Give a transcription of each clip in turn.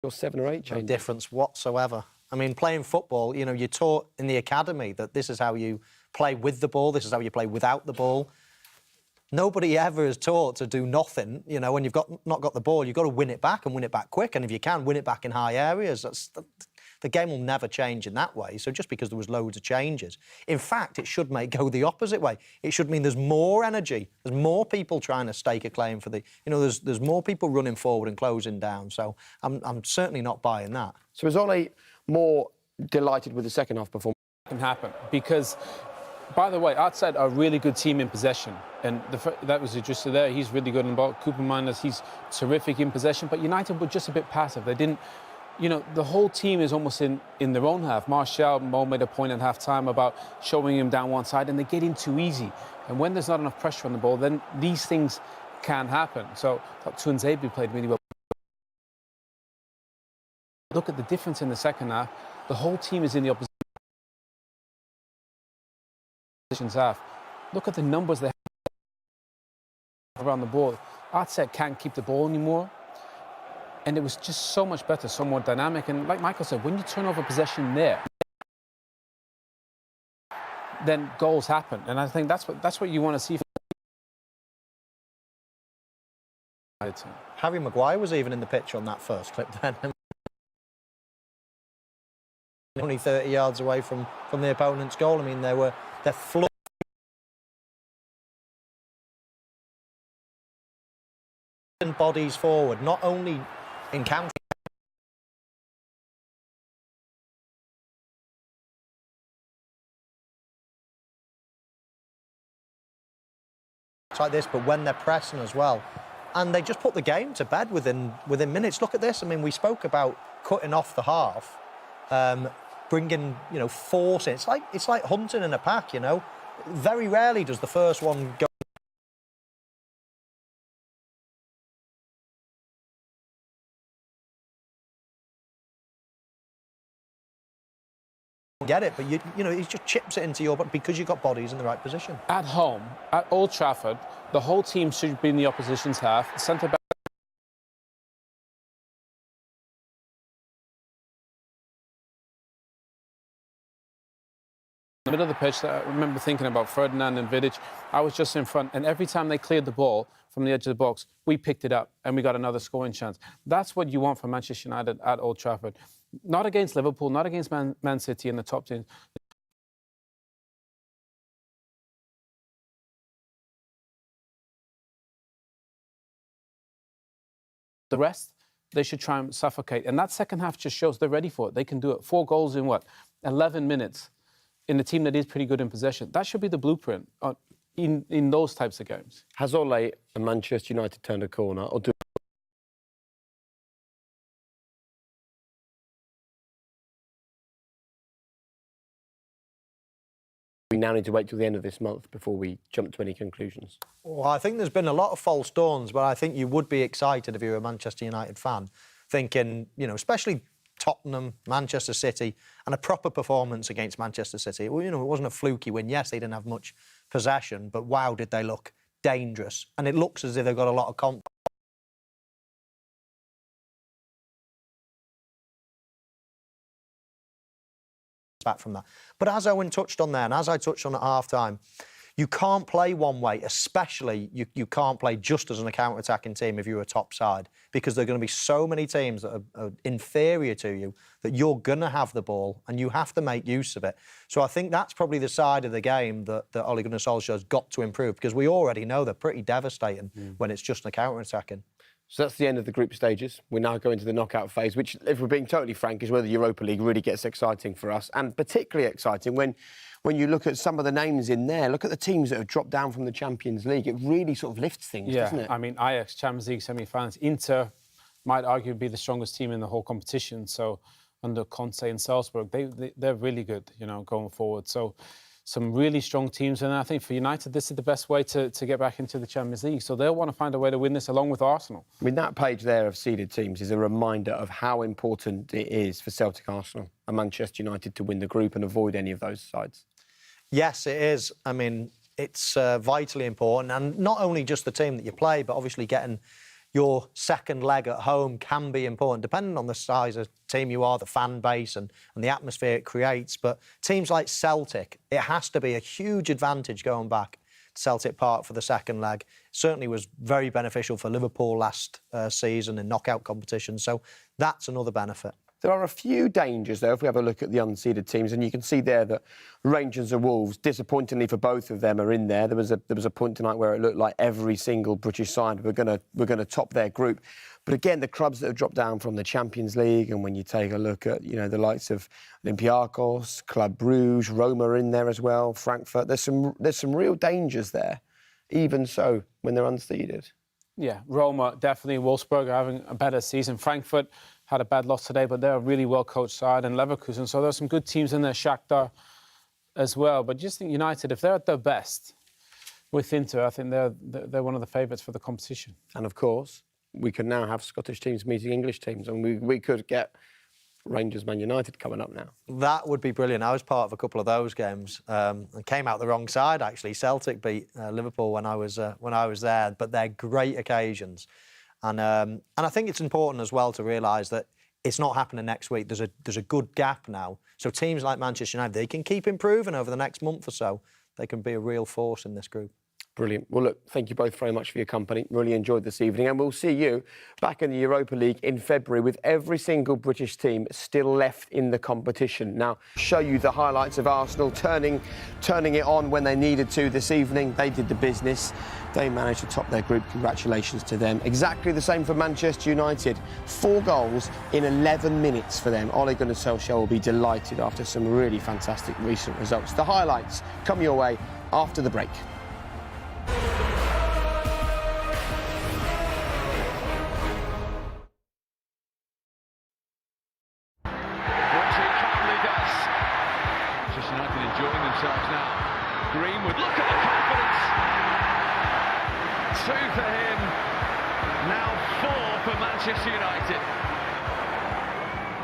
or 7 or 8 No changes. difference whatsoever. I mean, playing football, you know, you're taught in the academy that this is how you play with the ball, this is how you play without the ball. Nobody ever is taught to do nothing, you know, when you've not got the ball, you've got to win it back and win it back quick. And if you can, win it back in high areas. The game will never change in that way. So just because there was loads of changes. In fact, it should go the opposite way. It should mean there's more energy. There's more people trying to stake a claim for the... You know, there's more people running forward and closing down. So I'm certainly not buying that. So is Ole more delighted with the second half performance? Can happen because, by the way, outside are a really good team in possession, and that was just there. He's really good on the ball. Cooper Miners, he's terrific in possession, but United were just a bit passive. They didn't, you know, the whole team is almost in their own half. Martial, Mo made a point at half-time about showing him down one side, and they get in too easy. And when there's not enough pressure on the ball, then these things can happen. So I thought Tuanzebe played really well. Look at the difference in the second half. The whole team is in the opposition's half. Look at the numbers they have around the ball. Artset can't keep the ball anymore. And it was just so much better, so more dynamic. And like Michael said, when you turn over possession there, then goals happen. And I think that's what you want to see. Harry Maguire was even in the pitch on that first clip then. Only 30 yards away from the opponent's goal. I mean, they're flooding bodies forward, not only in counter like this, but when they're pressing as well. And they just put the game to bed within minutes. Look at this. I mean, we spoke about cutting off the half. Bringing, you know, force in. It's like hunting in a pack, you know. Very rarely does the first one go. Get it, but you know, he just chips it into your, but because you've got bodies in the right position. At home, at Old Trafford, the whole team should be in the opposition's half. Centre back. In the middle of the pitch, I remember thinking about Ferdinand and Vidic. I was just in front, and every time they cleared the ball from the edge of the box, we picked it up and we got another scoring chance. That's what you want from Manchester United at Old Trafford. Not against Liverpool, not against Man City and the top teams. The rest, they should try and suffocate. And that second half just shows they're ready for it. They can do it. 4 goals in what? 11 minutes. In a team that is pretty good in possession. That should be the blueprint in those types of games. Has Ole and Manchester United turned a corner, or do we now need to wait till the end of this month before we jump to any conclusions? Well, I think there's been a lot of false dawns, but I think you would be excited if you're a Manchester United fan, thinking, you know, especially Tottenham, Manchester City, and a proper performance against Manchester City. Well, you know, it wasn't a fluky win. Yes, they didn't have much possession, but wow, did they look dangerous. And it looks as if they've got a lot of confidence back from that. But as Owen touched on there, and as I touched on at half-time, you can't play one way, especially you can't play just as an counter-attacking team if you're a top side, because there are going to be so many teams that are inferior to you that you're going to have the ball and you have to make use of it. So I think that's probably the side of the game that Ole Gunnar Solskjaer's got to improve, because we already know they're pretty devastating when it's just a counter-attacking. So that's the end of the group stages. We're now going to the knockout phase, which, if we're being totally frank, is where the Europa League really gets exciting for us, and particularly exciting when you look at some of the names in there. Look at the teams that have dropped down from the Champions League. It really sort of lifts things, doesn't it? I mean, Ajax, Champions League semi-finals. Inter might arguably be the strongest team in the whole competition. So under Conte and Salzburg, they're really good, you know, going forward. So some really strong teams. And I think for United, this is the best way to get back into the Champions League. So they'll want to find a way to win this along with Arsenal. I mean, that page there of seeded teams is a reminder of how important it is for Celtic, Arsenal and Manchester United to win the group and avoid any of those sides. Yes, it is. I mean, it's vitally important. And not only just the team that you play, but obviously getting your second leg at home can be important, depending on the size of team you are, the fan base and the atmosphere it creates. But teams like Celtic, it has to be a huge advantage going back to Celtic Park for the second leg. Certainly was very beneficial for Liverpool last season in knockout competitions. So that's another benefit. There are a few dangers, though, if we have a look at the unseeded teams, and you can see there that Rangers and Wolves, disappointingly for both of them, are in there. There was a point tonight where it looked like every single British side were going to top their group. But again, the clubs that have dropped down from the Champions League, and when you take a look at, you know, the likes of Olympiacos, Club Brugge, Roma are in there as well, Frankfurt. There's some real dangers there, even so when they're unseeded. Yeah, Roma definitely. Wolfsburg are having a better season. Frankfurt had a bad loss today, but they're a really well-coached side, and Leverkusen. So there's some good teams in there, Shakhtar as well. But just think United, if they're at their best with Inter, I think they're one of the favourites for the competition. And of course, we could now have Scottish teams meeting English teams, and we could get Rangers Man United coming up now. That would be brilliant. I was part of a couple of those games and came out the wrong side, actually. Celtic beat Liverpool when I was there, but they're great occasions. And I think it's important as well to realise that it's not happening next week. There's a good gap now. So teams like Manchester United, they can keep improving over the next month or so. They can be a real force in this group. Brilliant. Well, look, thank you both very much for your company. Really enjoyed this evening. And we'll see you back in the Europa League in February with every single British team still left in the competition. Now, show you the highlights of Arsenal turning it on when they needed to this evening. They did the business. They managed to top their group. Congratulations to them. Exactly the same for Manchester United. 4 goals in 11 minutes for them. Ole Gunnar Solskjaer will be delighted after some really fantastic recent results. The highlights come your way after the break. Greenwood, look at the confidence. 2 for him, now 4 for Manchester United.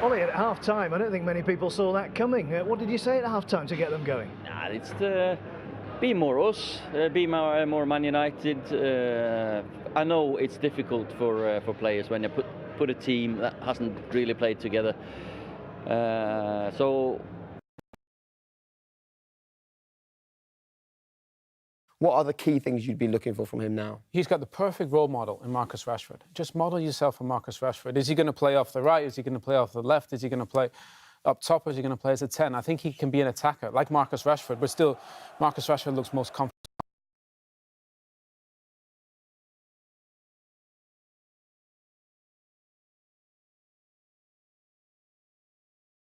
Ollie, at half-time, I don't think many people saw that coming. What did you say at half-time to get them going? It's the be more us, be more Man United. I know it's difficult for players when you put a team that hasn't really played together. What are the key things you'd be looking for from him now? He's got the perfect role model in Marcus Rashford. Just model yourself on Marcus Rashford. Is he going to play off the right? Is he going to play off the left? Is he going to play up top? Or is he going to play as a 10? I think he can be an attacker, like Marcus Rashford, but still, Marcus Rashford looks most comfortable.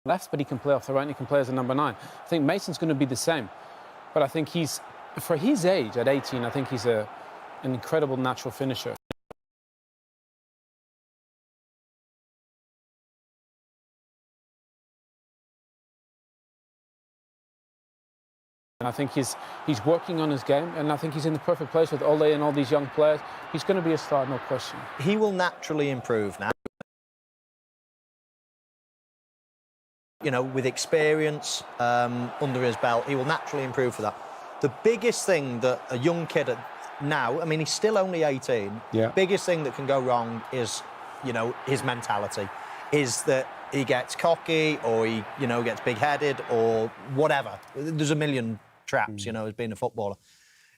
Left, but he can play off the right and he can play as a number 9. I think Mason's going to be the same, but I think for his age, at 18, I think he's an incredible natural finisher. And I think he's working on his game, and I think he's in the perfect place with Ole and all these young players. He's going to be a star, no question. He will naturally improve now. You know, with experience under his belt, he will naturally improve for that. The biggest thing that a young kid now, I mean, he's still only 18. Yeah. Biggest thing that can go wrong is, you know, his mentality. Is that he gets cocky or he, you know, gets big-headed or whatever. There's a million traps, you know, as being a footballer.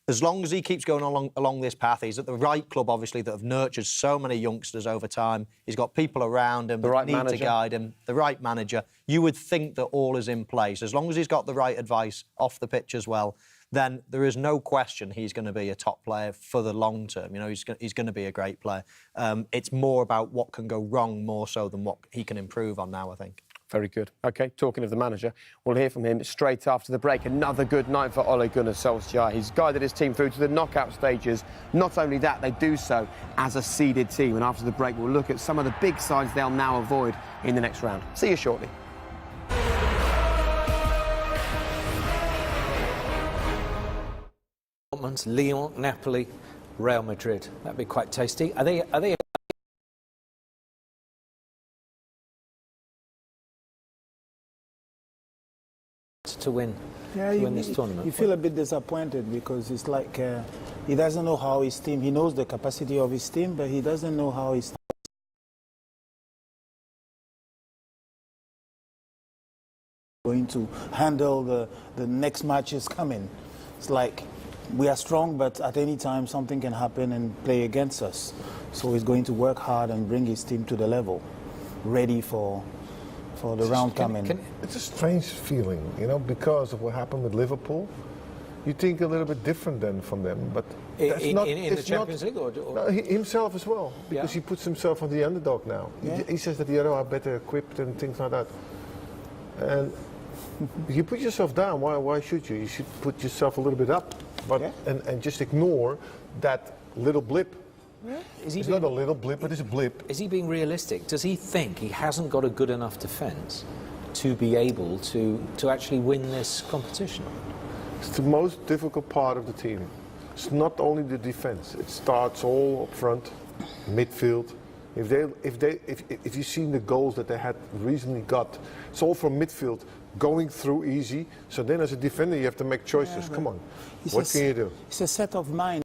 As long as he keeps going along this path, he's at the right club, obviously, that have nurtured so many youngsters over time. He's got people around him that need to guide him, the right manager. You would think that all is in place. As long as he's got the right advice off the pitch as well, then there is no question he's going to be a top player for the long term. You know, he's going to be a great player. It's more about what can go wrong more so than what he can improve on now, I think. Very good. OK, talking of the manager, we'll hear from him straight after the break. Another good night for Ole Gunnar Solskjaer. He's guided his team through to the knockout stages. Not only that, they do so as a seeded team. And after the break, we'll look at some of the big sides they'll now avoid in the next round. See you shortly. Lyon, Napoli, Real Madrid. That'd be quite tasty. Are they to win to win this tournament. You feel a bit disappointed because it's like he doesn't know how his team. He knows the capacity of his team, but he doesn't know how his going to handle the next matches coming. It's like we are strong, but at any time something can happen and play against us. So he's going to work hard and bring his team to the level, ready for the round coming. It's a strange feeling, you know, because of what happened with Liverpool. You think a little bit different than from them, but that's in not, the Champions League, or no, himself as well, because he puts himself on the underdog now. Yeah. He says that the other are better equipped and things like that. And you put yourself down. Why should you? You should put yourself a little bit up, but and just ignore that little blip. It's not a little blip, but it's a blip. Is he being realistic? Does he think he hasn't got a good enough defence to be able to actually win this competition? It's the most difficult part of the team. It's not only the defence. It starts all up front, midfield. If you've seen the goals that they had recently got, it's all from midfield, going through easy. So then as a defender you have to make choices. Come on, what can you do? It's a set of mind.